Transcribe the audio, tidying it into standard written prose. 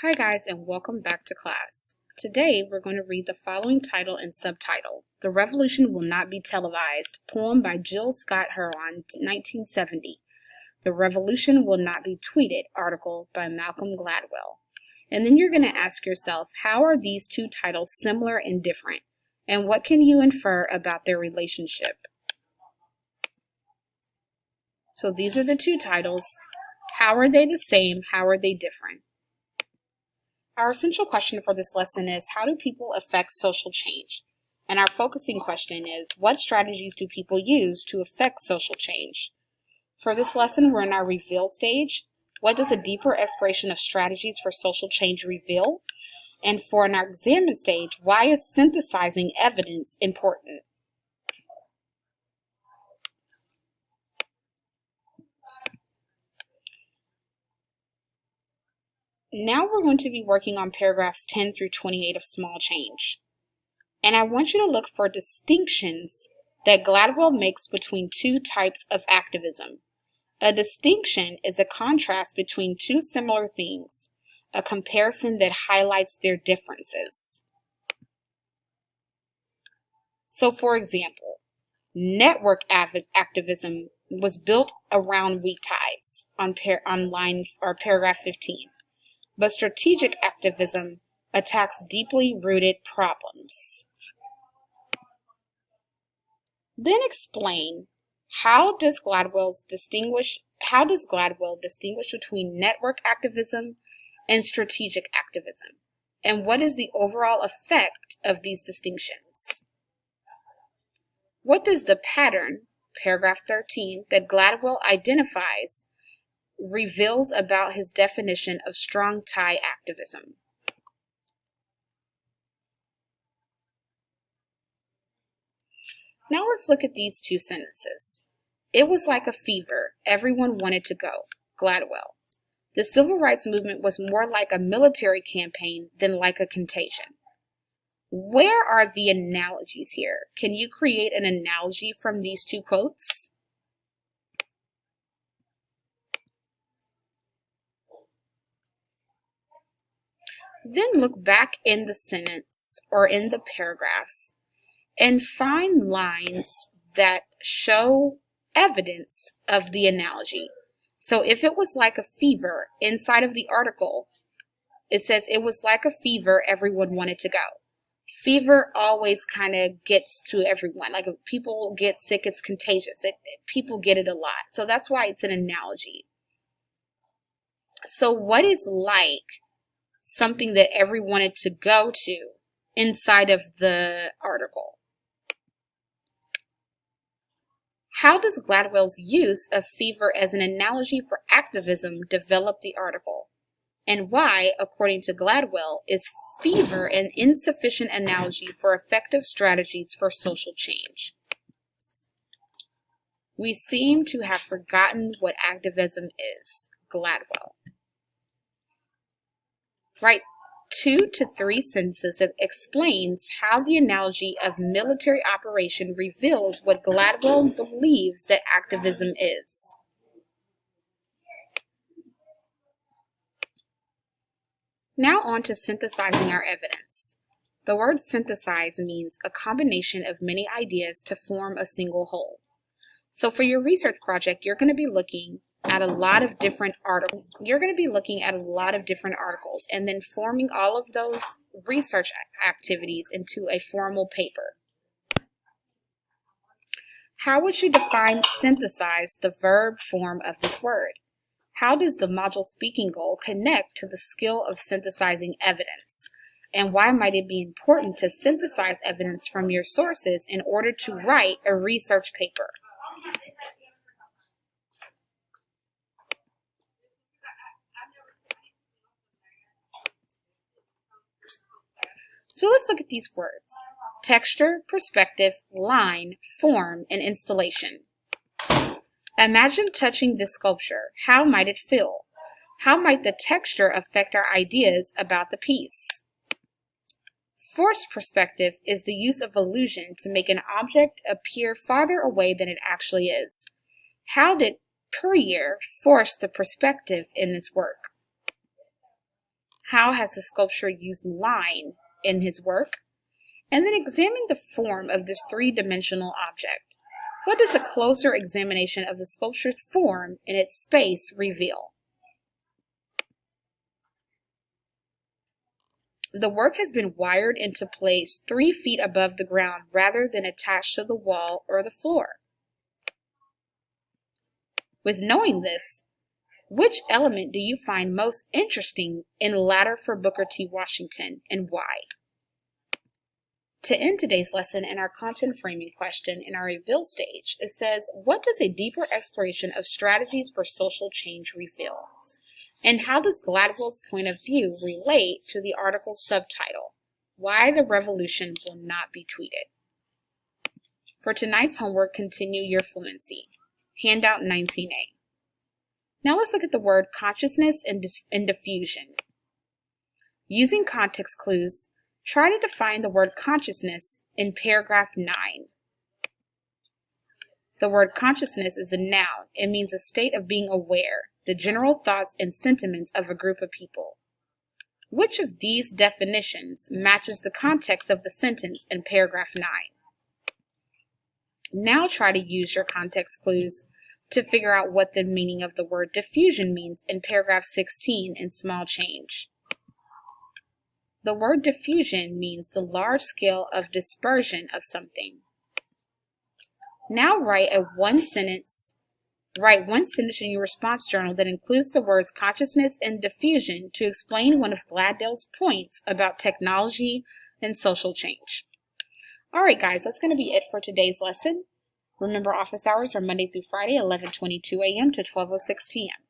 Hi guys, and welcome back to class. Today we're going to read the following title and subtitle: The Revolution Will Not Be Televised, poem by Jill Scott Heron, 1970. The Revolution Will Not Be Tweeted, article by Malcolm Gladwell. And then you're going to ask yourself, how are these two titles similar and different? And what can you infer about their relationship? So these are the two titles. How are they the same? How are they different? Our essential question for this lesson is, how do people affect social change? And our focusing question is, what strategies do people use to affect social change? For this lesson, we're in our reveal stage. What does a deeper exploration of strategies for social change reveal? And for our examine stage, why is synthesizing evidence important? Now we're going to be working on paragraphs 10 through 28 of Small Change. And I want you to look for distinctions that Gladwell makes between two types of activism. A distinction is a contrast between two similar things, a comparison that highlights their differences. So for example, network activism was built around weak ties on paragraph 15. But strategic activism attacks deeply rooted problems. Then explain how does Gladwell distinguish between network activism and strategic activism, and what is the overall effect of these distinctions? What does the pattern, paragraph 13, that Gladwell identifies reveals about his definition of strong tie activism? Now let's look at these two sentences. It was like a fever. Everyone wanted to go. Gladwell. The civil rights movement was more like a military campaign than like a contagion. Where are the analogies here? Can you create an analogy from these two quotes? Then look back in the sentence or in the paragraphs and find lines that show evidence of the analogy. So if it was like a fever, inside of the article, it says it was like a fever, everyone wanted to go. Fever always kind of gets to everyone. Like if people get sick, it's contagious. People get it a lot. So that's why it's an analogy. So what is like something that everyone wanted to go to inside of the article? How does Gladwell's use of fever as an analogy for activism develop the article? And why, according to Gladwell, is fever an insufficient analogy for effective strategies for social change? We seem to have forgotten what activism is. Gladwell. Write 2 to 3 sentences that explains how the analogy of military operation reveals what Gladwell believes that activism is. Now on to synthesizing our evidence. The word synthesize means a combination of many ideas to form a single whole. So for your research project, you're going to be looking at a lot of different articles. And then forming all of those research activities into a formal paper. How would you define synthesize, the verb form of this word? How does the module speaking goal connect to the skill of synthesizing evidence? And why might it be important to synthesize evidence from your sources in order to write a research paper? So let's look at these words: texture, perspective, line, form, and installation. Imagine touching this sculpture. How might it feel? How might the texture affect our ideas about the piece? Forced perspective is the use of illusion to make an object appear farther away than it actually is. How did Puryear force the perspective in this work? How has the sculptor used line in his work? And then examine the form of this three-dimensional object. What does a closer examination of the sculpture's form in its space reveal? The work has been wired into place 3 feet above the ground rather than attached to the wall or the floor. With knowing this, which element do you find most interesting in Ladder for Booker T. Washington, and why? To end today's lesson and our content framing question in our reveal stage, it says, what does a deeper exploration of strategies for social change reveal? And how does Gladwell's point of view relate to the article's subtitle, Why the Revolution Will Not Be Tweeted? For tonight's homework, continue your fluency. Handout 19A. Now let's look at the word consciousness and diffusion. Using context clues, try to define the word consciousness in paragraph 9. The word consciousness is a noun. It means a state of being aware, the general thoughts and sentiments of a group of people. Which of these definitions matches the context of the sentence in paragraph 9? Now try to use your context clues to figure out what the meaning of the word diffusion means in paragraph 16 in small change. The word diffusion means the large scale of dispersion of something. Now write one sentence in your response journal that includes the words consciousness and diffusion to explain one of Gladwell's points about technology and social change. All right, guys, that's going to be it for today's lesson. Remember, office hours are Monday through Friday, 11:22 a.m. to 12:06 p.m.